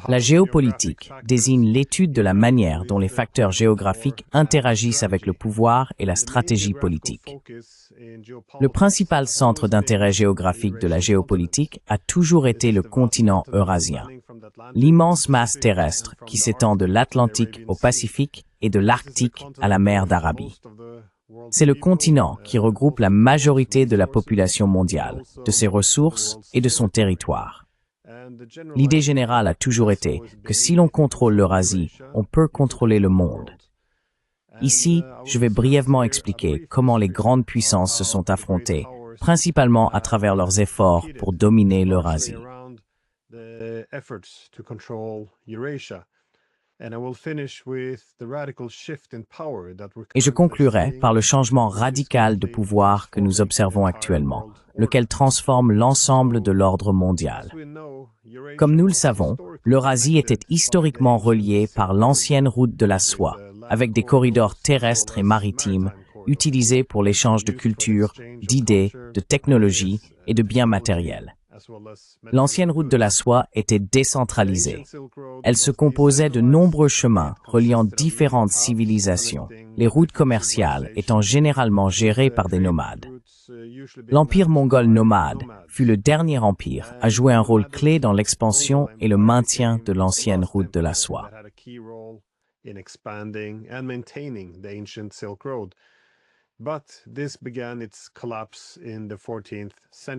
La géopolitique désigne l'étude de la manière dont les facteurs géographiques interagissent avec le pouvoir et la stratégie politique. Le principal centre d'intérêt géographique de la géopolitique a toujours été le continent eurasien, l'immense masse terrestre qui s'étend de l'Atlantique au Pacifique et de l'Arctique à la mer d'Arabie. C'est le continent qui regroupe la majorité de la population mondiale, de ses ressources et de son territoire. L'idée générale a toujours été que si l'on contrôle l'Eurasie, on peut contrôler le monde. Ici, je vais brièvement expliquer comment les grandes puissances se sont affrontées, principalement à travers leurs efforts pour dominer l'Eurasie. Et je conclurai par le changement radical de pouvoir que nous observons actuellement, lequel transforme l'ensemble de l'ordre mondial. Comme nous le savons, l'Eurasie était historiquement reliée par l'ancienne route de la soie, avec des corridors terrestres et maritimes utilisés pour l'échange de cultures, d'idées, de technologies et de biens matériels. L'ancienne route de la soie était décentralisée. Elle se composait de nombreux chemins reliant différentes civilisations, les routes commerciales étant généralement gérées par des nomades. L'empire mongol nomade fut le dernier empire à jouer un rôle clé dans l'expansion et le maintien de l'ancienne route de la soie.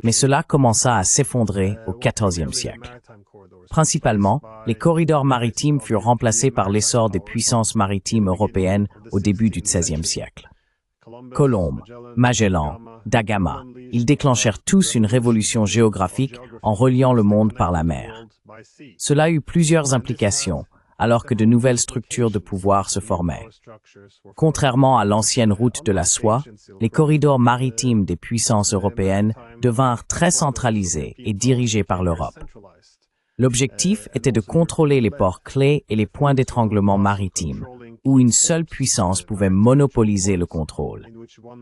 Mais cela commença à s'effondrer au XIVe siècle. Principalement, les corridors maritimes furent remplacés par l'essor des puissances maritimes européennes au début du XVIe siècle. Colomb, Magellan, da Gama, ils déclenchèrent tous une révolution géographique en reliant le monde par la mer. Cela eut plusieurs implications, alors que de nouvelles structures de pouvoir se formaient. Contrairement à l'ancienne route de la soie, les corridors maritimes des puissances européennes devinrent très centralisés et dirigés par l'Europe. L'objectif était de contrôler les ports clés et les points d'étranglement maritimes, où une seule puissance pouvait monopoliser le contrôle.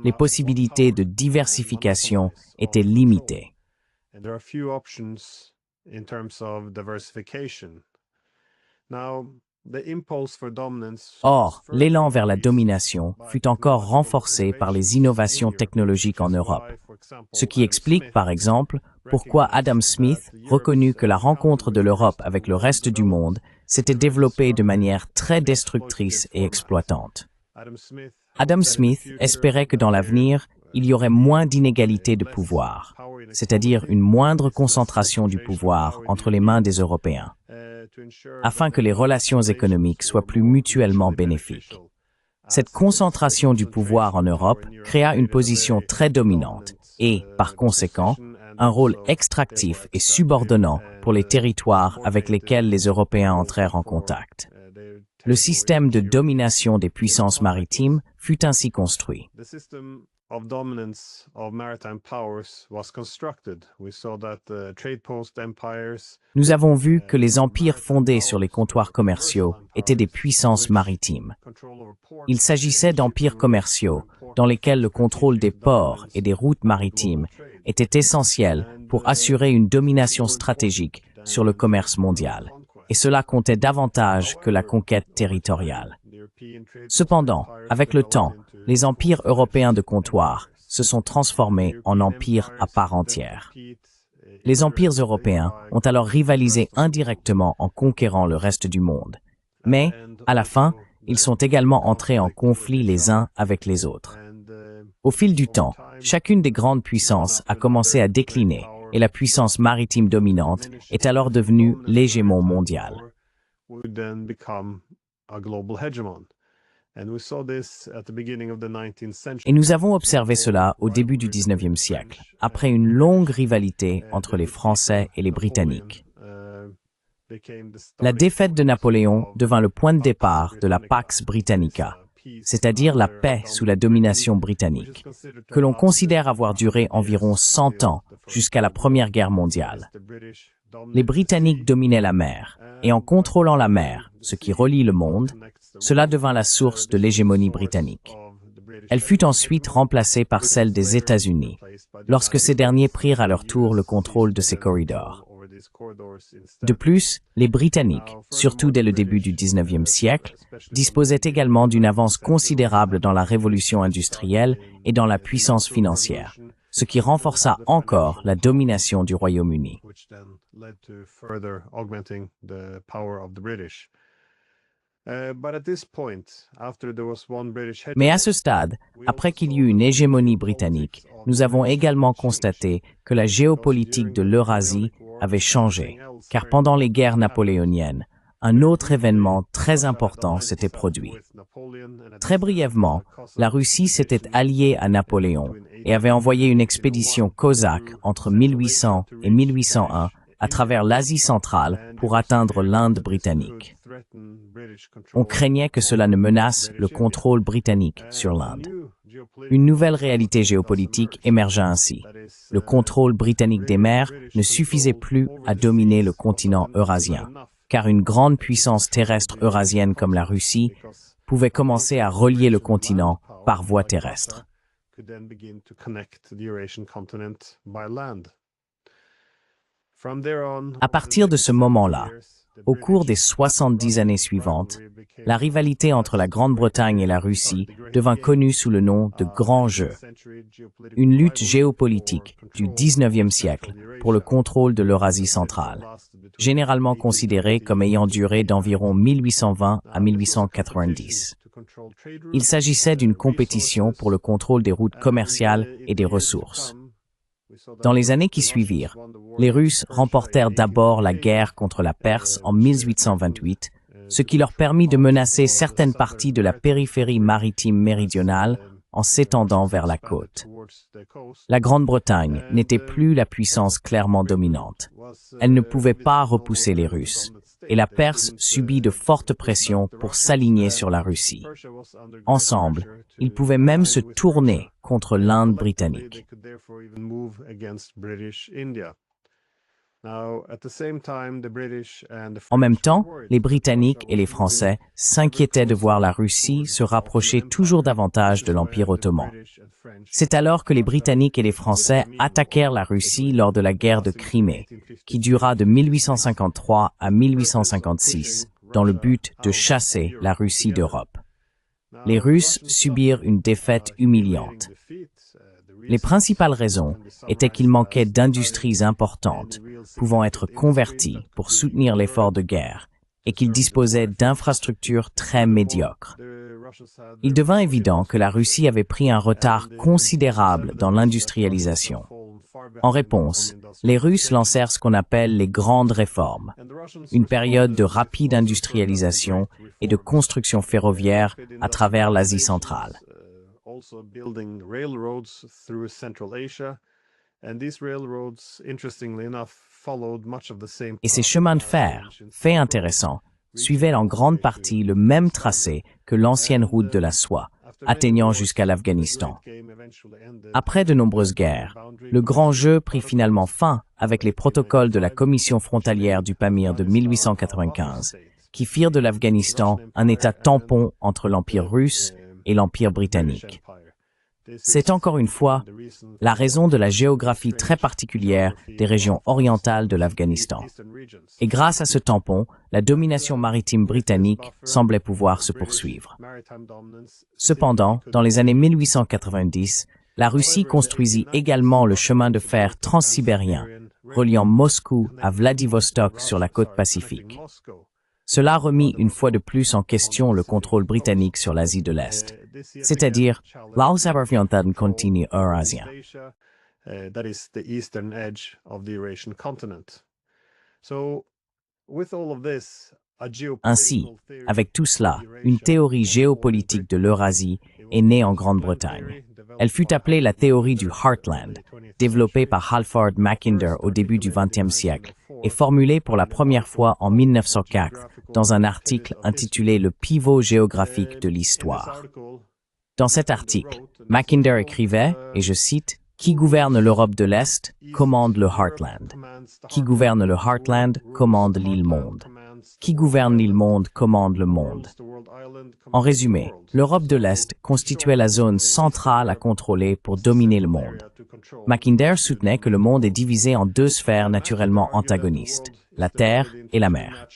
Les possibilités de diversification étaient limitées. Or, l'élan vers la domination fut encore renforcé par les innovations technologiques en Europe, ce qui explique, par exemple, pourquoi Adam Smith reconnut que la rencontre de l'Europe avec le reste du monde s'était développée de manière très destructrice et exploitante. Adam Smith espérait que dans l'avenir, il y aurait moins d'inégalités de pouvoir, c'est-à-dire une moindre concentration du pouvoir entre les mains des Européens, afin que les relations économiques soient plus mutuellement bénéfiques. Cette concentration du pouvoir en Europe créa une position très dominante et, par conséquent, un rôle extractif et subordonnant pour les territoires avec lesquels les Européens entrèrent en contact. Le système de domination des puissances maritimes fut ainsi construit. Nous avons vu que les empires fondés sur les comptoirs commerciaux étaient des puissances maritimes. Il s'agissait d'empires commerciaux dans lesquels le contrôle des ports et des routes maritimes était essentiel pour assurer une domination stratégique sur le commerce mondial, et cela comptait davantage que la conquête territoriale. Cependant, avec le temps, les empires européens de comptoir se sont transformés en empires à part entière. Les empires européens ont alors rivalisé indirectement en conquérant le reste du monde. Mais, à la fin, ils sont également entrés en conflit les uns avec les autres. Au fil du temps, chacune des grandes puissances a commencé à décliner et la puissance maritime dominante est alors devenue l'hégémon mondial. Et nous avons observé cela au début du XIXe siècle, après une longue rivalité entre les Français et les Britanniques. La défaite de Napoléon devint le point de départ de la Pax Britannica, c'est-à-dire la paix sous la domination britannique, que l'on considère avoir duré environ 100 ans jusqu'à la Première Guerre mondiale. Les Britanniques dominaient la mer, et en contrôlant la mer, ce qui relie le monde, cela devint la source de l'hégémonie britannique. Elle fut ensuite remplacée par celle des États-Unis, lorsque ces derniers prirent à leur tour le contrôle de ces corridors. De plus, les Britanniques, surtout dès le début du XIXe siècle, disposaient également d'une avance considérable dans la révolution industrielle et dans la puissance financière, ce qui renforça encore la domination du Royaume-Uni. Mais à ce stade, après qu'il y eut une hégémonie britannique, nous avons également constaté que la géopolitique de l'Eurasie avait changé, car pendant les guerres napoléoniennes, un autre événement très important s'était produit. Très brièvement, la Russie s'était alliée à Napoléon et avait envoyé une expédition cosaque entre 1800 et 1801 à travers l'Asie centrale pour atteindre l'Inde britannique. On craignait que cela ne menace le contrôle britannique sur l'Inde. Une nouvelle réalité géopolitique émergea ainsi. Le contrôle britannique des mers ne suffisait plus à dominer le continent eurasien, car une grande puissance terrestre eurasienne comme la Russie pouvait commencer à relier le continent par voie terrestre. À partir de ce moment-là, au cours des 70 années suivantes, la rivalité entre la Grande-Bretagne et la Russie devint connue sous le nom de Grand Jeu, une lutte géopolitique du XIXe siècle pour le contrôle de l'Eurasie centrale, généralement considérée comme ayant duré d'environ 1820 à 1890. Il s'agissait d'une compétition pour le contrôle des routes commerciales et des ressources. Dans les années qui suivirent, les Russes remportèrent d'abord la guerre contre la Perse en 1828, ce qui leur permit de menacer certaines parties de la périphérie maritime méridionale en s'étendant vers la côte. La Grande-Bretagne n'était plus la puissance clairement dominante. Elle ne pouvait pas repousser les Russes, et la Perse subit de fortes pressions pour s'aligner sur la Russie. Ensemble, ils pouvaient même se tourner contre l'Inde britannique. En même temps, les Britanniques et les Français s'inquiétaient de voir la Russie se rapprocher toujours davantage de l'Empire ottoman. C'est alors que les Britanniques et les Français attaquèrent la Russie lors de la guerre de Crimée, qui dura de 1853 à 1856, dans le but de chasser la Russie d'Europe. Les Russes subirent une défaite humiliante. Les principales raisons étaient qu'il manquait d'industries importantes pouvant être converties pour soutenir l'effort de guerre et qu'ils disposaient d'infrastructures très médiocres. Il devint évident que la Russie avait pris un retard considérable dans l'industrialisation. En réponse, les Russes lancèrent ce qu'on appelle les grandes réformes, une période de rapide industrialisation et de construction ferroviaire à travers l'Asie centrale. Et ces chemins de fer, fait intéressant, suivaient en grande partie le même tracé que l'ancienne route de la soie, atteignant jusqu'à l'Afghanistan. Après de nombreuses guerres, le grand jeu prit finalement fin avec les protocoles de la Commission frontalière du Pamir de 1895, qui firent de l'Afghanistan un État tampon entre l'Empire russe et l'Empire britannique. C'est encore une fois la raison de la géographie très particulière des régions orientales de l'Afghanistan. Et grâce à ce tampon, la domination maritime britannique semblait pouvoir se poursuivre. Cependant, dans les années 1890, la Russie construisit également le chemin de fer transsibérien, reliant Moscou à Vladivostok sur la côte Pacifique. Cela remit une fois de plus en question le contrôle britannique sur l'Asie de l'Est, c'est-à-dire l'Ausabariantan continent eurasien. Ainsi, avec tout cela, une théorie géopolitique de l'Eurasie est née en Grande-Bretagne. Elle fut appelée la théorie du Heartland, développée par Halford Mackinder au début du XXe siècle et formulée pour la première fois en 1904 dans un article intitulé « Le pivot géographique de l'histoire ». Dans cet article, Mackinder écrivait, et je cite, « Qui gouverne l'Europe de l'Est commande le Heartland. Qui gouverne le Heartland commande l'île-monde. » qui gouverne l'île monde commande le monde. En résumé, l'Europe de l'Est constituait la zone centrale à contrôler pour dominer le monde. Mackinder soutenait que le monde est divisé en deux sphères naturellement antagonistes, la terre et la mer.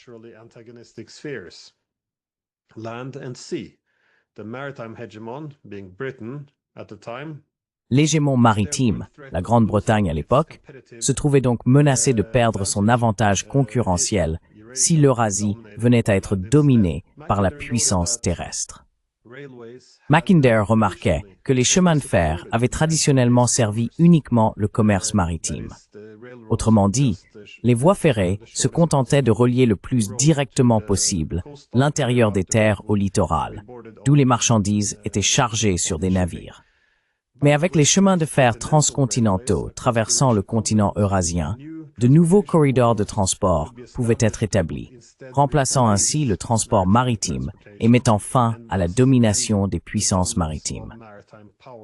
L'hégémon maritime, la Grande-Bretagne à l'époque, se trouvait donc menacé de perdre son avantage concurrentiel si l'Eurasie venait à être dominée par la puissance terrestre. Mackinder remarquait que les chemins de fer avaient traditionnellement servi uniquement le commerce maritime. Autrement dit, les voies ferrées se contentaient de relier le plus directement possible l'intérieur des terres au littoral, d'où les marchandises étaient chargées sur des navires. Mais avec les chemins de fer transcontinentaux traversant le continent eurasien, de nouveaux corridors de transport pouvaient être établis, remplaçant ainsi le transport maritime et mettant fin à la domination des puissances maritimes.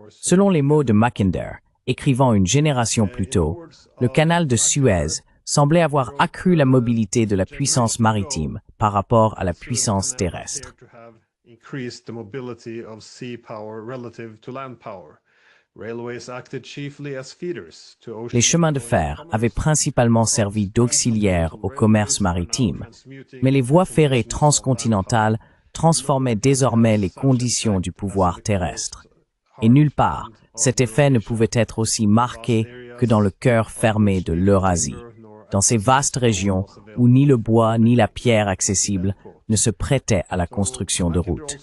Selon les mots de Mackinder, écrivant une génération plus tôt, le canal de Suez semblait avoir accru la mobilité de la puissance maritime par rapport à la puissance terrestre. Les chemins de fer avaient principalement servi d'auxiliaires au commerce maritime, mais les voies ferrées transcontinentales transformaient désormais les conditions du pouvoir terrestre. Et nulle part, cet effet ne pouvait être aussi marqué que dans le cœur fermé de l'Eurasie, dans ces vastes régions où ni le bois ni la pierre accessible ne se prêtaient à la construction de routes.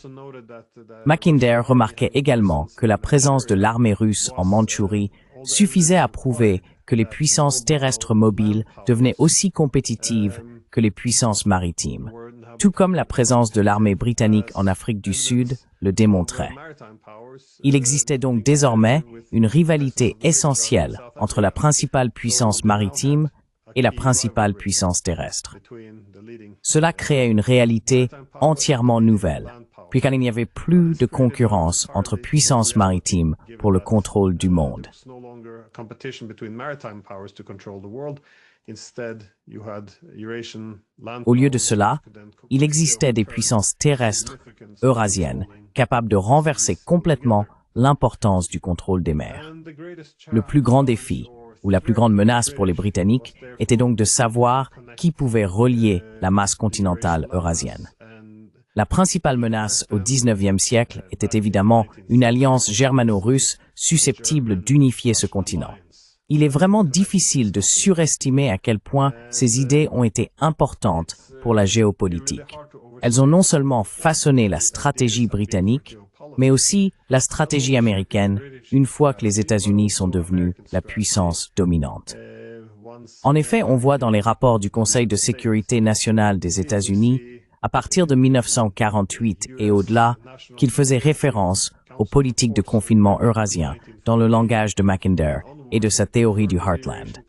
Mackinder remarquait également que la présence de l'armée russe en Mandchourie suffisait à prouver que les puissances terrestres mobiles devenaient aussi compétitives que les puissances maritimes, tout comme la présence de l'armée britannique en Afrique du Sud le démontrait. Il existait donc désormais une rivalité essentielle entre la principale puissance maritime et la principale puissance terrestre. Cela créait une réalité entièrement nouvelle, puisqu'il n'y avait plus de concurrence entre puissances maritimes pour le contrôle du monde. Au lieu de cela, il existait des puissances terrestres eurasiennes capables de renverser complètement l'importance du contrôle des mers. Le plus grand défi, ou la plus grande menace pour les Britanniques, était donc de savoir qui pouvait relier la masse continentale eurasienne. La principale menace au XIXe siècle était évidemment une alliance germano-russe susceptible d'unifier ce continent. Il est vraiment difficile de surestimer à quel point ces idées ont été importantes pour la géopolitique. Elles ont non seulement façonné la stratégie britannique, mais aussi la stratégie américaine une fois que les États-Unis sont devenus la puissance dominante. En effet, on voit dans les rapports du Conseil de sécurité nationale des États-Unis, à partir de 1948 et au-delà, qu'il faisait référence aux politiques de confinement eurasien dans le langage de Mackinder et de sa théorie du Heartland.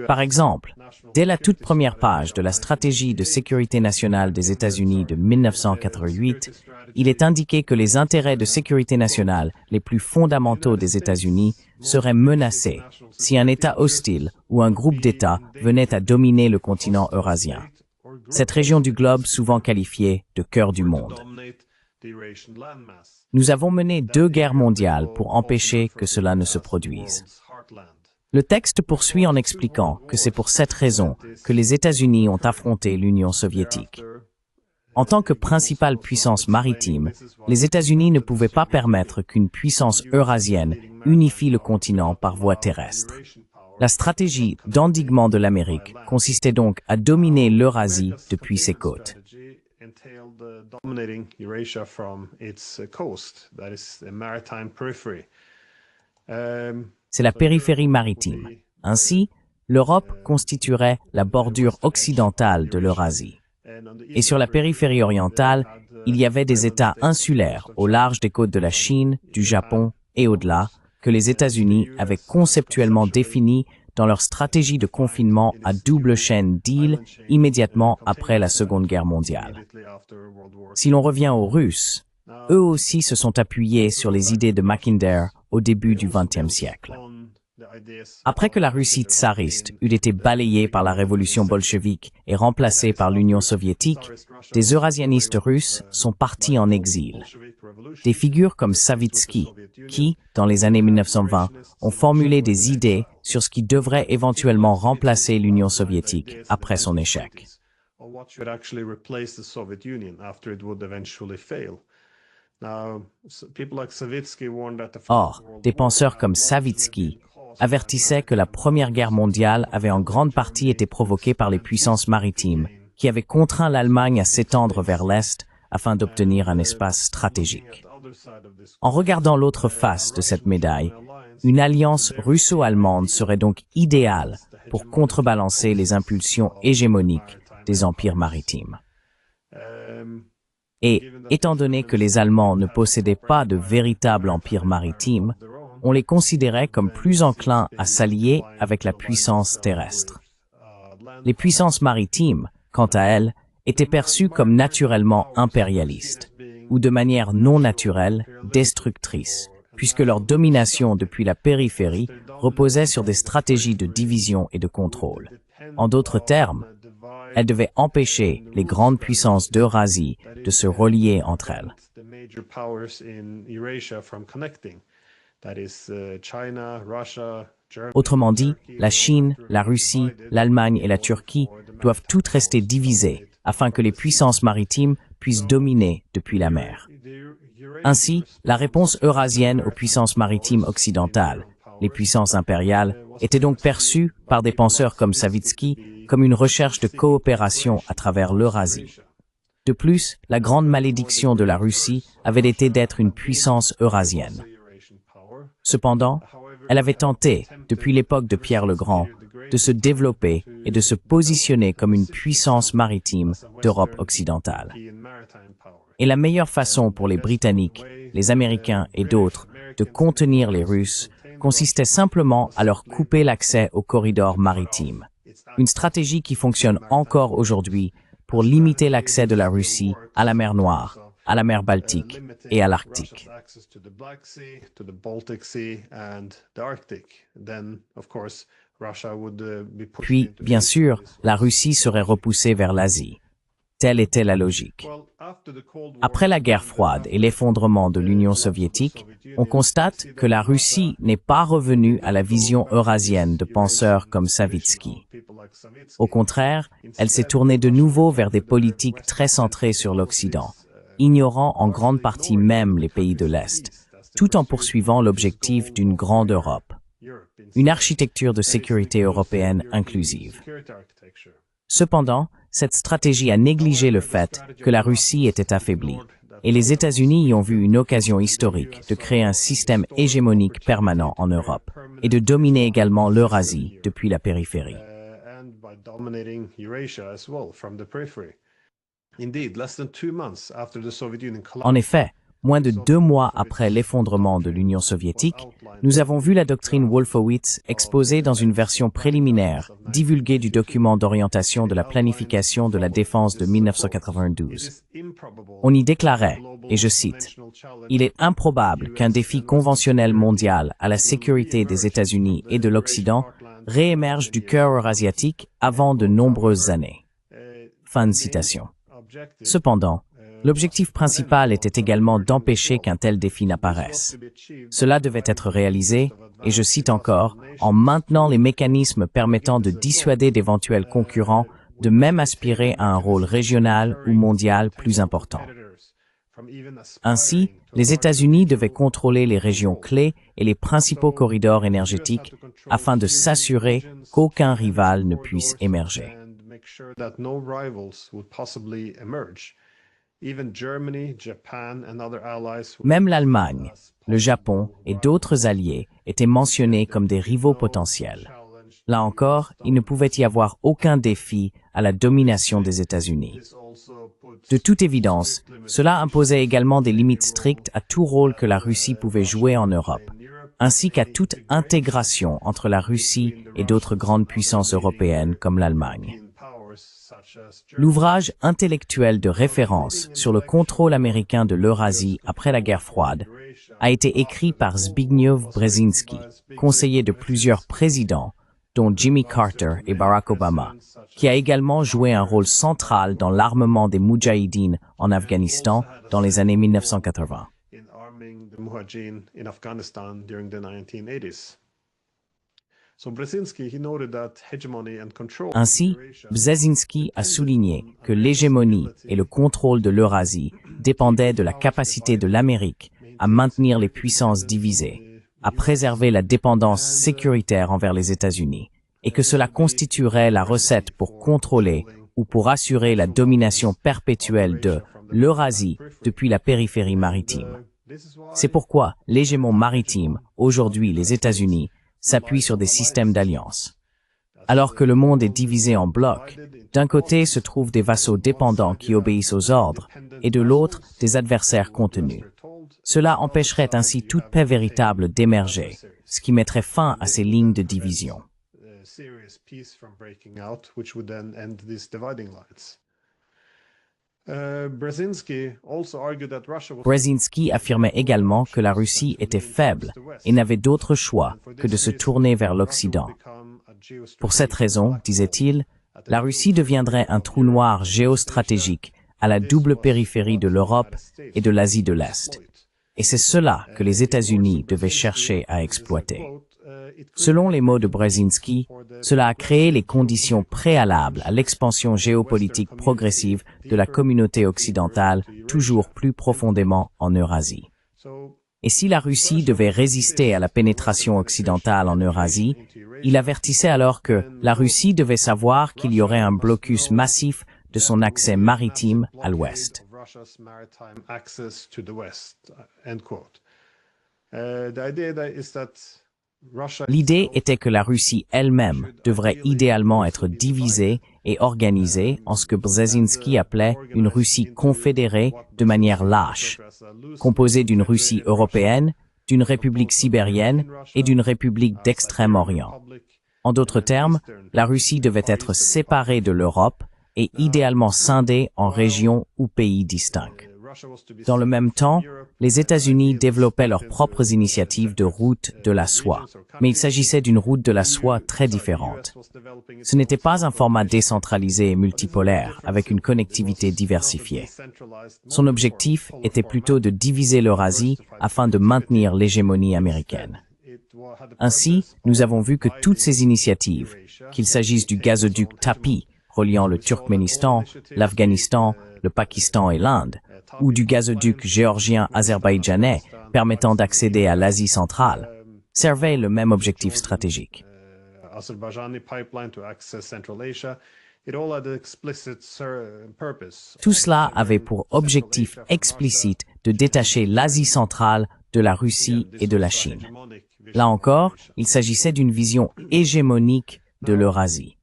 Par exemple, dès la toute première page de la stratégie de sécurité nationale des États-Unis de 1988, il est indiqué que les intérêts de sécurité nationale les plus fondamentaux des États-Unis seraient menacés si un État hostile ou un groupe d'États venait à dominer le continent eurasien. Cette région du globe souvent qualifiée de cœur du monde. Nous avons mené 2 guerres mondiales pour empêcher que cela ne se produise. Le texte poursuit en expliquant que c'est pour cette raison que les États-Unis ont affronté l'Union soviétique. En tant que principale puissance maritime, les États-Unis ne pouvaient pas permettre qu'une puissance eurasienne unifie le continent par voie terrestre. La stratégie d'endiguement de l'Amérique consistait donc à dominer l'Eurasie depuis ses côtes. C'est la périphérie maritime. Ainsi, l'Europe constituerait la bordure occidentale de l'Eurasie. Et sur la périphérie orientale, il y avait des États insulaires au large des côtes de la Chine, du Japon et au-delà, que les États-Unis avaient conceptuellement définis dans leur stratégie de confinement à double chaîne d'îles immédiatement après la Seconde Guerre mondiale. Si l'on revient aux Russes, eux aussi se sont appuyés sur les idées de Mackinder au début du XXe siècle. Après que la Russie tsariste eut été balayée par la révolution bolchevique et remplacée par l'Union soviétique, des eurasianistes russes sont partis en exil. Des figures comme Savitsky, qui, dans les années 1920, ont formulé des idées sur ce qui devrait éventuellement remplacer l'Union soviétique après son échec. Or, des penseurs comme Savitsky avertissaient que la Première Guerre mondiale avait en grande partie été provoquée par les puissances maritimes, qui avaient contraint l'Allemagne à s'étendre vers l'Est afin d'obtenir un espace stratégique. En regardant l'autre face de cette médaille, une alliance russo-allemande serait donc idéale pour contrebalancer les impulsions hégémoniques des empires maritimes. Et, étant donné que les Allemands ne possédaient pas de véritable empire maritime, on les considérait comme plus enclins à s'allier avec la puissance terrestre. Les puissances maritimes, quant à elles, étaient perçues comme naturellement impérialistes, ou de manière non naturelle, destructrices, puisque leur domination depuis la périphérie reposait sur des stratégies de division et de contrôle. En d'autres termes, elles devaient empêcher les grandes puissances d'Eurasie de se relier entre elles. Autrement dit, la Chine, la Russie, l'Allemagne et la Turquie doivent toutes rester divisées afin que les puissances maritimes puissent dominer depuis la mer. Ainsi, la réponse eurasienne aux puissances maritimes occidentales, les puissances impériales, était donc perçue par des penseurs comme Savitsky comme une recherche de coopération à travers l'Eurasie. De plus, la grande malédiction de la Russie avait été d'être une puissance eurasienne. Cependant, elle avait tenté, depuis l'époque de Pierre le Grand, de se développer et de se positionner comme une puissance maritime d'Europe occidentale. Et la meilleure façon pour les Britanniques, les Américains et d'autres de contenir les Russes consistait simplement à leur couper l'accès aux corridors maritimes. Une stratégie qui fonctionne encore aujourd'hui pour limiter l'accès de la Russie à la mer Noire, à la mer Baltique et à l'Arctique. Puis, bien sûr, la Russie serait repoussée vers l'Asie. Telle était la logique. Après la guerre froide et l'effondrement de l'Union soviétique, on constate que la Russie n'est pas revenue à la vision eurasienne de penseurs comme Savitsky. Au contraire, elle s'est tournée de nouveau vers des politiques très centrées sur l'Occident, ignorant en grande partie même les pays de l'Est, tout en poursuivant l'objectif d'une grande Europe, une architecture de sécurité européenne inclusive. Cependant, cette stratégie a négligé le fait que la Russie était affaiblie, et les États-Unis y ont vu une occasion historique de créer un système hégémonique permanent en Europe, et de dominer également l'Eurasie depuis la périphérie. En effet, moins de 2 mois après l'effondrement de l'Union soviétique, nous avons vu la doctrine Wolfowitz exposée dans une version préliminaire, divulguée du document d'orientation de la planification de la défense de 1992. On y déclarait, et je cite, « Il est improbable qu'un défi conventionnel mondial à la sécurité des États-Unis et de l'Occident réémerge du cœur eurasiatique avant de nombreuses années. » Fin de citation. Cependant, l'objectif principal était également d'empêcher qu'un tel défi n'apparaisse. Cela devait être réalisé, et je cite encore, en maintenant les mécanismes permettant de dissuader d'éventuels concurrents de même aspirer à un rôle régional ou mondial plus important. Ainsi, les États-Unis devaient contrôler les régions clés et les principaux corridors énergétiques afin de s'assurer qu'aucun rival ne puisse émerger. Même l'Allemagne, le Japon et d'autres alliés étaient mentionnés comme des rivaux potentiels. Là encore, il ne pouvait y avoir aucun défi à la domination des États-Unis. De toute évidence, cela imposait également des limites strictes à tout rôle que la Russie pouvait jouer en Europe, ainsi qu'à toute intégration entre la Russie et d'autres grandes puissances européennes comme l'Allemagne. L'ouvrage intellectuel de référence sur le contrôle américain de l'Eurasie après la guerre froide a été écrit par Zbigniew Brzezinski, conseiller de plusieurs présidents, dont Jimmy Carter et Barack Obama, qui a également joué un rôle central dans l'armement des Moudjahidines en Afghanistan dans les années 1980. Ainsi, Brzezinski a souligné que l'hégémonie et le contrôle de l'Eurasie dépendaient de la capacité de l'Amérique à maintenir les puissances divisées, à préserver la dépendance sécuritaire envers les États-Unis, et que cela constituerait la recette pour contrôler ou pour assurer la domination perpétuelle de l'Eurasie depuis la périphérie maritime. C'est pourquoi l'hégémon maritime, aujourd'hui les États-Unis, s'appuie sur des systèmes d'alliance. Alors que le monde est divisé en blocs, d'un côté se trouvent des vassaux dépendants qui obéissent aux ordres, et de l'autre, des adversaires contenus. Cela empêcherait ainsi toute paix véritable d'émerger, ce qui mettrait fin à ces lignes de division. Brzezinski affirmait également que la Russie était faible et n'avait d'autre choix que de se tourner vers l'Occident. Pour cette raison, disait-il, la Russie deviendrait un trou noir géostratégique à la double périphérie de l'Europe et de l'Asie de l'Est. Et c'est cela que les États-Unis devaient chercher à exploiter. Selon les mots de Brzezinski, cela a créé les conditions préalables à l'expansion géopolitique progressive de la communauté occidentale toujours plus profondément en Eurasie. Et si la Russie devait résister à la pénétration occidentale en Eurasie, il avertissait alors que la Russie devait savoir qu'il y aurait un blocus massif de son accès maritime à l'Ouest. L'idée était que la Russie elle-même devrait idéalement être divisée et organisée en ce que Brzezinski appelait une Russie confédérée de manière lâche, composée d'une Russie européenne, d'une république sibérienne et d'une république d'Extrême-Orient. En d'autres termes, la Russie devait être séparée de l'Europe et idéalement scindée en régions ou pays distincts. Dans le même temps, les États-Unis développaient leurs propres initiatives de route de la soie, mais il s'agissait d'une route de la soie très différente. Ce n'était pas un format décentralisé et multipolaire, avec une connectivité diversifiée. Son objectif était plutôt de diviser l'Eurasie afin de maintenir l'hégémonie américaine. Ainsi, nous avons vu que toutes ces initiatives, qu'il s'agisse du gazoduc Tapi, reliant le Turkménistan, l'Afghanistan, le Pakistan et l'Inde, ou du gazoduc géorgien azerbaïdjanais permettant d'accéder à l'Asie centrale, servaient le même objectif stratégique. Tout cela avait pour objectif explicite de détacher l'Asie centrale de la Russie et de la Chine. Là encore, il s'agissait d'une vision hégémonique de l'Eurasie.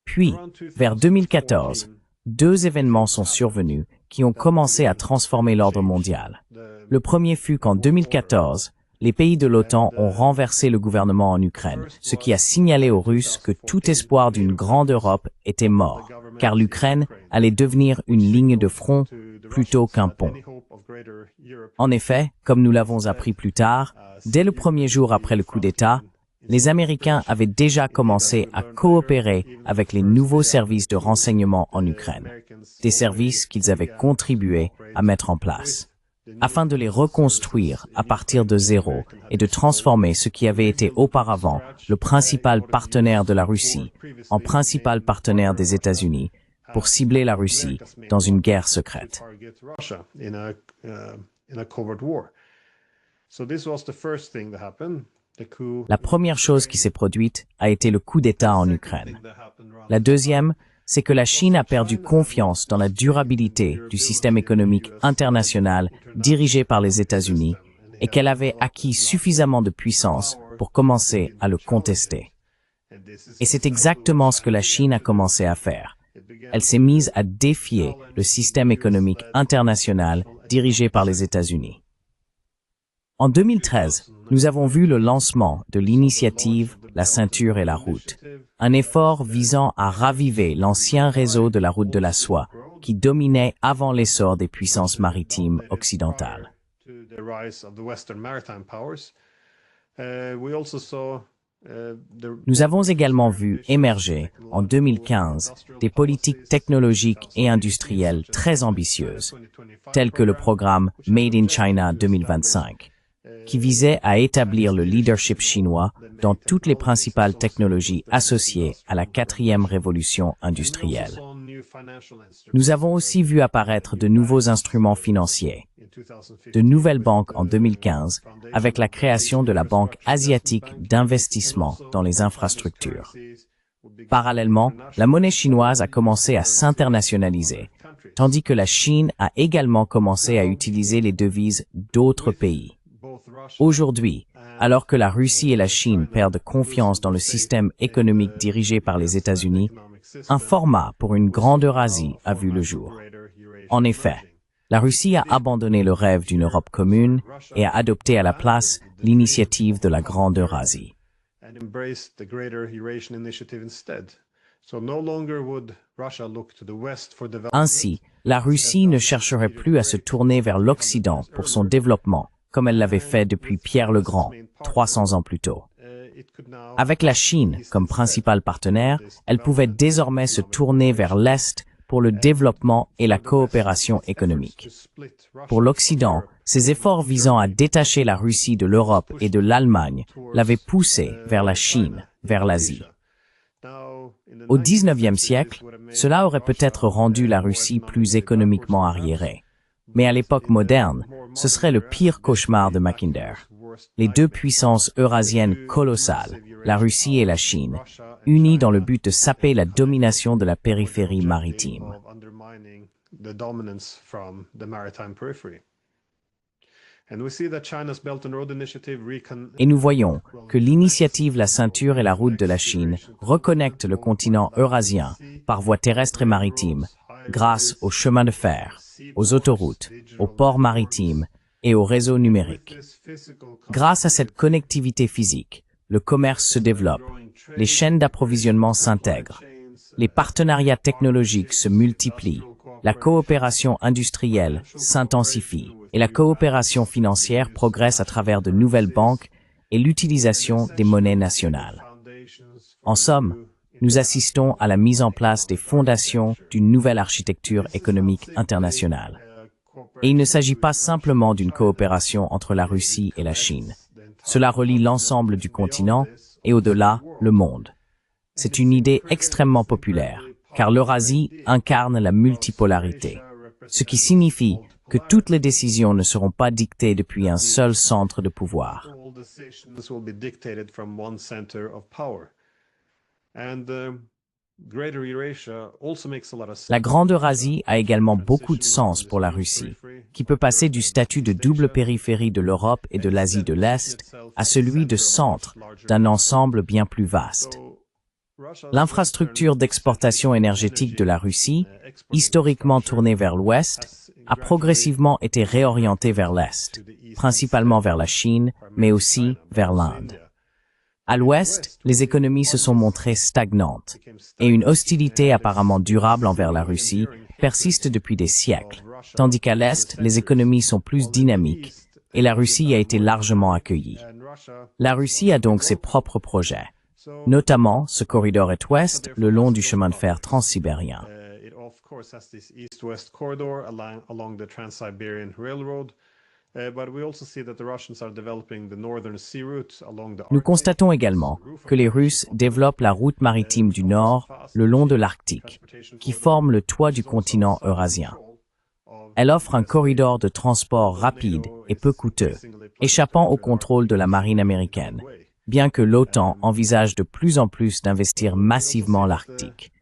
Puis, vers 2014, deux événements sont survenus qui ont commencé à transformer l'ordre mondial. Le premier fut qu'en 2014, les pays de l'OTAN ont renversé le gouvernement en Ukraine, ce qui a signalé aux Russes que tout espoir d'une grande Europe était mort, car l'Ukraine allait devenir une ligne de front plutôt qu'un pont. En effet, comme nous l'avons appris plus tard, dès le premier jour après le coup d'État, les Américains avaient déjà commencé à coopérer avec les nouveaux services de renseignement en Ukraine, des services qu'ils avaient contribué à mettre en place, afin de les reconstruire à partir de zéro et de transformer ce qui avait été auparavant le principal partenaire de la Russie en principal partenaire des États-Unis pour cibler la Russie dans une guerre secrète. La première chose qui s'est produite a été le coup d'État en Ukraine. La deuxième, c'est que la Chine a perdu confiance dans la durabilité du système économique international dirigé par les États-Unis et qu'elle avait acquis suffisamment de puissance pour commencer à le contester. Et c'est exactement ce que la Chine a commencé à faire. Elle s'est mise à défier le système économique international dirigé par les États-Unis. En 2013, nous avons vu le lancement de l'initiative La ceinture et la route, un effort visant à raviver l'ancien réseau de la route de la soie qui dominait avant l'essor des puissances maritimes occidentales. Nous avons également vu émerger, en 2015, des politiques technologiques et industrielles très ambitieuses, telles que le programme Made in China 2025, qui visait à établir le leadership chinois dans toutes les principales technologies associées à la quatrième révolution industrielle. Nous avons aussi vu apparaître de nouveaux instruments financiers, de nouvelles banques en 2015, avec la création de la Banque asiatique d'investissement dans les infrastructures. Parallèlement, la monnaie chinoise a commencé à s'internationaliser, tandis que la Chine a également commencé à utiliser les devises d'autres pays. Aujourd'hui, alors que la Russie et la Chine perdent confiance dans le système économique dirigé par les États-Unis, un format pour une grande Eurasie a vu le jour. En effet, la Russie a abandonné le rêve d'une Europe commune et a adopté à la place l'initiative de la Grande Eurasie. Ainsi, la Russie ne chercherait plus à se tourner vers l'Occident pour son développement, comme elle l'avait fait depuis Pierre le Grand, 300 ans plus tôt. Avec la Chine comme principal partenaire, elle pouvait désormais se tourner vers l'Est pour le développement et la coopération économique. Pour l'Occident, ces efforts visant à détacher la Russie de l'Europe et de l'Allemagne l'avaient poussé vers la Chine, vers l'Asie. Au XIXe siècle, cela aurait peut-être rendu la Russie plus économiquement arriérée. Mais à l'époque moderne, ce serait le pire cauchemar de Mackinder. Les deux puissances eurasiennes colossales, la Russie et la Chine, unies dans le but de saper la domination de la périphérie maritime. Et nous voyons que l'initiative La ceinture et la route de la Chine reconnecte le continent eurasien par voie terrestre et maritime grâce aux chemins de fer, aux autoroutes, aux ports maritimes et aux réseaux numériques. Grâce à cette connectivité physique, le commerce se développe, les chaînes d'approvisionnement s'intègrent, les partenariats technologiques se multiplient, la coopération industrielle s'intensifie et la coopération financière progresse à travers de nouvelles banques et l'utilisation des monnaies nationales. En somme, nous assistons à la mise en place des fondations d'une nouvelle architecture économique internationale. Et il ne s'agit pas simplement d'une coopération entre la Russie et la Chine. Cela relie l'ensemble du continent et au-delà, le monde. C'est une idée extrêmement populaire, car l'Eurasie incarne la multipolarité, ce qui signifie que toutes les décisions ne seront pas dictées depuis un seul centre de pouvoir. La Grande Eurasie a également beaucoup de sens pour la Russie, qui peut passer du statut de double périphérie de l'Europe et de l'Asie de l'Est à celui de centre d'un ensemble bien plus vaste. L'infrastructure d'exportation énergétique de la Russie, historiquement tournée vers l'Ouest, a progressivement été réorientée vers l'Est, principalement vers la Chine, mais aussi vers l'Inde. À l'Ouest, les économies se sont montrées stagnantes, et une hostilité apparemment durable envers la Russie persiste depuis des siècles, tandis qu'à l'Est, les économies sont plus dynamiques, et la Russie a été largement accueillie. La Russie a donc ses propres projets, notamment ce corridor est-ouest le long du chemin de fer transsibérien. Nous constatons également que les Russes développent la route maritime du Nord le long de l'Arctique, qui forme le toit du continent eurasien. Elle offre un corridor de transport rapide et peu coûteux, échappant au contrôle de la marine américaine, bien que l'OTAN envisage de plus en plus d'investir massivement l'Arctique.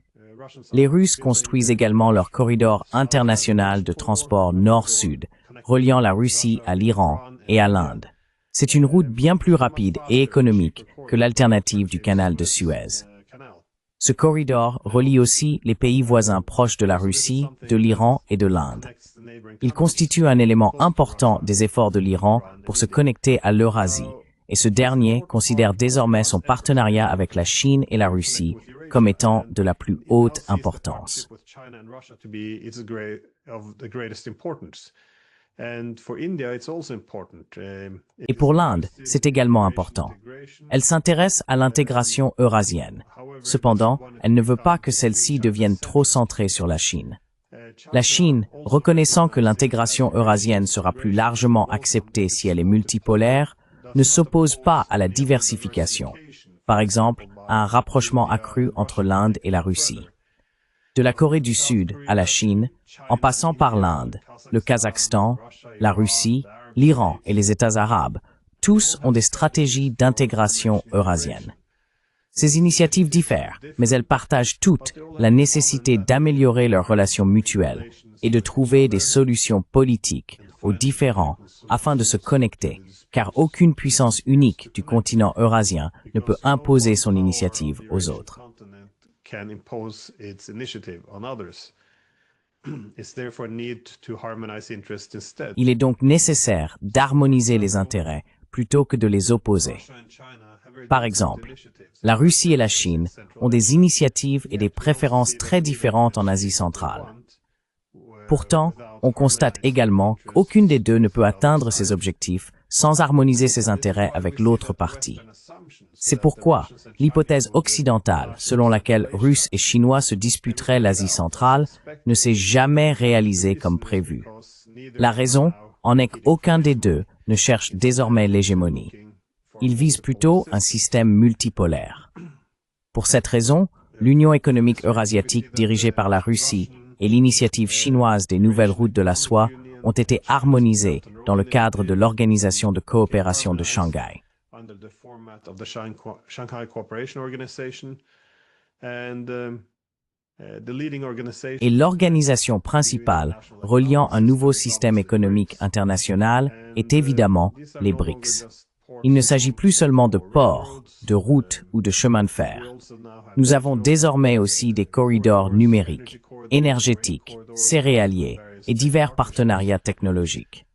Les Russes construisent également leur corridor international de transport nord-sud, reliant la Russie à l'Iran et à l'Inde. C'est une route bien plus rapide et économique que l'alternative du canal de Suez. Ce corridor relie aussi les pays voisins proches de la Russie, de l'Iran et de l'Inde. Il constitue un élément important des efforts de l'Iran pour se connecter à l'Eurasie, et ce dernier considère désormais son partenariat avec la Chine et la Russie comme étant de la plus haute importance. Et pour l'Inde, c'est également important. Elle s'intéresse à l'intégration eurasienne. Cependant, elle ne veut pas que celle-ci devienne trop centrée sur la Chine. La Chine, reconnaissant que l'intégration eurasienne sera plus largement acceptée si elle est multipolaire, ne s'oppose pas à la diversification, par exemple à un rapprochement accru entre l'Inde et la Russie. De la Corée du Sud à la Chine, en passant par l'Inde, le Kazakhstan, la Russie, l'Iran et les États arabes, tous ont des stratégies d'intégration eurasienne. Ces initiatives diffèrent, mais elles partagent toutes la nécessité d'améliorer leurs relations mutuelles et de trouver des solutions politiques aux différends afin de se connecter, car aucune puissance unique du continent eurasien ne peut imposer son initiative aux autres. Il est donc nécessaire d'harmoniser les intérêts plutôt que de les opposer. Par exemple, la Russie et la Chine ont des initiatives et des préférences très différentes en Asie centrale. Pourtant, on constate également qu'aucune des deux ne peut atteindre ses objectifs sans harmoniser ses intérêts avec l'autre partie. C'est pourquoi l'hypothèse occidentale, selon laquelle Russes et Chinois se disputeraient l'Asie centrale, ne s'est jamais réalisée comme prévu. La raison en est qu'aucun des deux ne cherche désormais l'hégémonie. Il vise plutôt un système multipolaire. Pour cette raison, l'Union économique eurasiatique dirigée par la Russie et l'initiative chinoise des nouvelles routes de la soie ont été harmonisées dans le cadre de l'Organisation de coopération de Shanghai. Et l'organisation principale reliant un nouveau système économique international est évidemment les BRICS. Il ne s'agit plus seulement de ports, de routes ou de chemins de fer. Nous avons désormais aussi des corridors numériques, énergétiques, céréaliers et divers partenariats technologiques.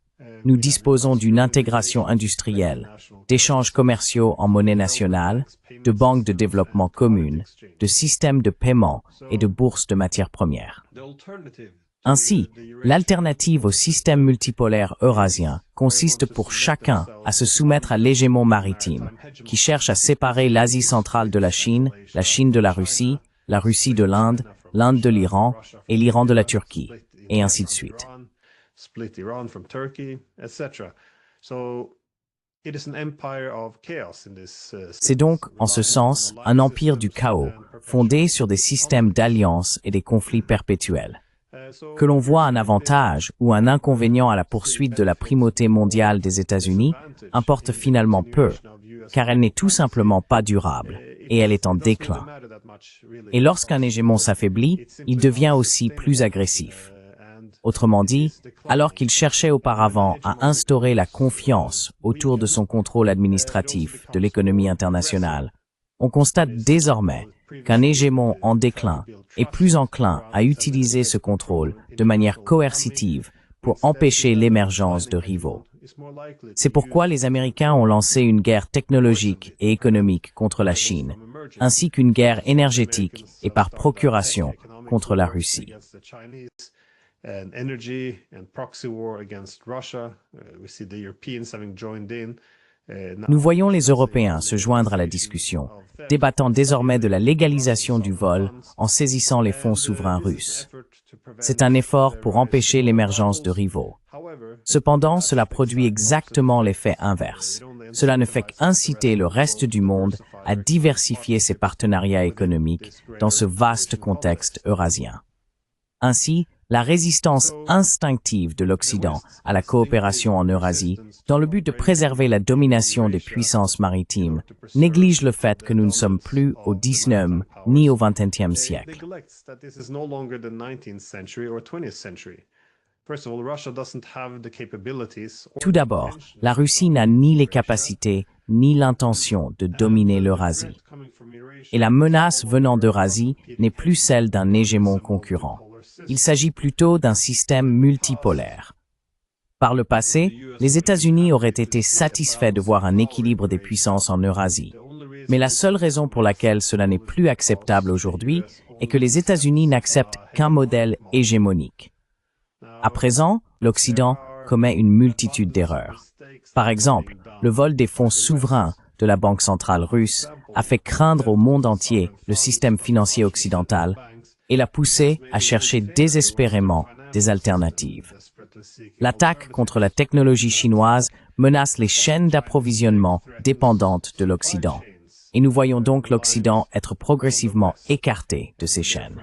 Nous disposons d'une intégration industrielle, d'échanges commerciaux en monnaie nationale, de banques de développement communes, de systèmes de paiement et de bourses de matières premières. Ainsi, l'alternative au système multipolaire eurasien consiste pour chacun à se soumettre à l'hégémon maritime, qui cherche à séparer l'Asie centrale de la Chine de la Russie de l'Inde, l'Inde de l'Iran et l'Iran de la Turquie, et ainsi de suite. C'est donc, en ce sens, un empire du chaos, fondé sur des systèmes d'alliances et des conflits perpétuels. Que l'on voit un avantage ou un inconvénient à la poursuite de la primauté mondiale des États-Unis importe finalement peu, car elle n'est tout simplement pas durable, et elle est en déclin. Et lorsqu'un hégémon s'affaiblit, il devient aussi plus agressif. Autrement dit, alors qu'il cherchait auparavant à instaurer la confiance autour de son contrôle administratif de l'économie internationale, on constate désormais qu'un hégémon en déclin est plus enclin à utiliser ce contrôle de manière coercitive pour empêcher l'émergence de rivaux. C'est pourquoi les Américains ont lancé une guerre technologique et économique contre la Chine, ainsi qu'une guerre énergétique et par procuration contre la Russie. Nous voyons les Européens se joindre à la discussion, débattant désormais de la légalisation du vol en saisissant les fonds souverains russes. C'est un effort pour empêcher l'émergence de rivaux. Cependant, cela produit exactement l'effet inverse. Cela ne fait qu'inciter le reste du monde à diversifier ses partenariats économiques dans ce vaste contexte eurasien. Ainsi, la résistance instinctive de l'Occident à la coopération en Eurasie, dans le but de préserver la domination des puissances maritimes, néglige le fait que nous ne sommes plus au XIXe ni au XXe siècle. Tout d'abord, la Russie n'a ni les capacités ni l'intention de dominer l'Eurasie. Et la menace venant d'Eurasie n'est plus celle d'un hégémon concurrent. Il s'agit plutôt d'un système multipolaire. Par le passé, les États-Unis auraient été satisfaits de voir un équilibre des puissances en Eurasie. Mais la seule raison pour laquelle cela n'est plus acceptable aujourd'hui est que les États-Unis n'acceptent qu'un modèle hégémonique. À présent, l'Occident commet une multitude d'erreurs. Par exemple, le vol des fonds souverains de la Banque centrale russe a fait craindre au monde entier le système financier occidental et l'a poussé à chercher désespérément des alternatives. L'attaque contre la technologie chinoise menace les chaînes d'approvisionnement dépendantes de l'Occident. Et nous voyons donc l'Occident être progressivement écarté de ces chaînes.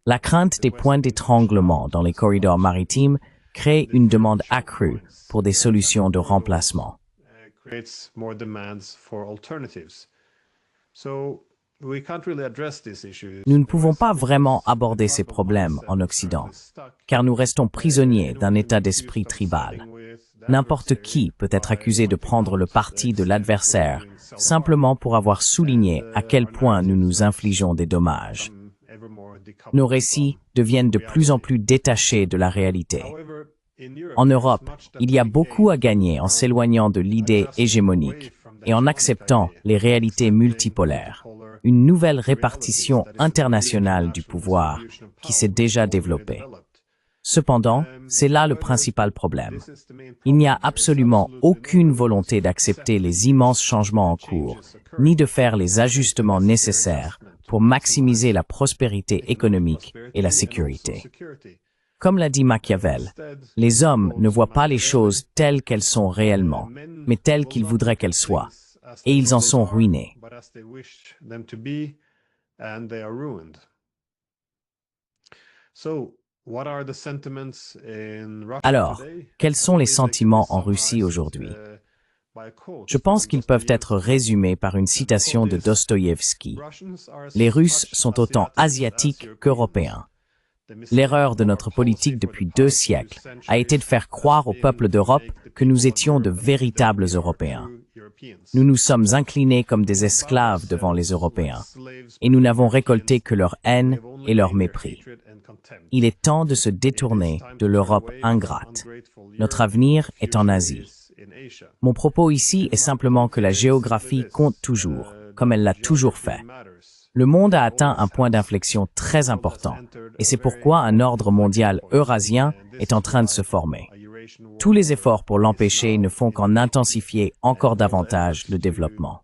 La crainte des points d'étranglement dans les corridors maritimes crée une demande accrue pour des solutions de remplacement. Nous ne pouvons pas vraiment aborder ces problèmes en Occident, car nous restons prisonniers d'un état d'esprit tribal. N'importe qui peut être accusé de prendre le parti de l'adversaire simplement pour avoir souligné à quel point nous nous infligeons des dommages. Nos récits deviennent de plus en plus détachés de la réalité. En Europe, il y a beaucoup à gagner en s'éloignant de l'idée hégémonique et en acceptant les réalités multipolaires, une nouvelle répartition internationale du pouvoir qui s'est déjà développée. Cependant, c'est là le principal problème. Il n'y a absolument aucune volonté d'accepter les immenses changements en cours, ni de faire les ajustements nécessaires pour maximiser la prospérité économique et la sécurité. Comme l'a dit Machiavel, les hommes ne voient pas les choses telles qu'elles sont réellement, mais telles qu'ils voudraient qu'elles soient, et ils en sont ruinés. Alors, quels sont les sentiments en Russie aujourd'hui? Je pense qu'ils peuvent être résumés par une citation de Dostoïevski. Les Russes sont autant asiatiques qu'européens. L'erreur de notre politique depuis 2 siècles a été de faire croire au peuple d'Europe que nous étions de véritables Européens. Nous nous sommes inclinés comme des esclaves devant les Européens, et nous n'avons récolté que leur haine et leur mépris. Il est temps de se détourner de l'Europe ingrate. Notre avenir est en Asie. Mon propos ici est simplement que la géographie compte toujours, comme elle l'a toujours fait. Le monde a atteint un point d'inflexion très important, et c'est pourquoi un ordre mondial eurasien est en train de se former. Tous les efforts pour l'empêcher ne font qu'en intensifier encore davantage le développement.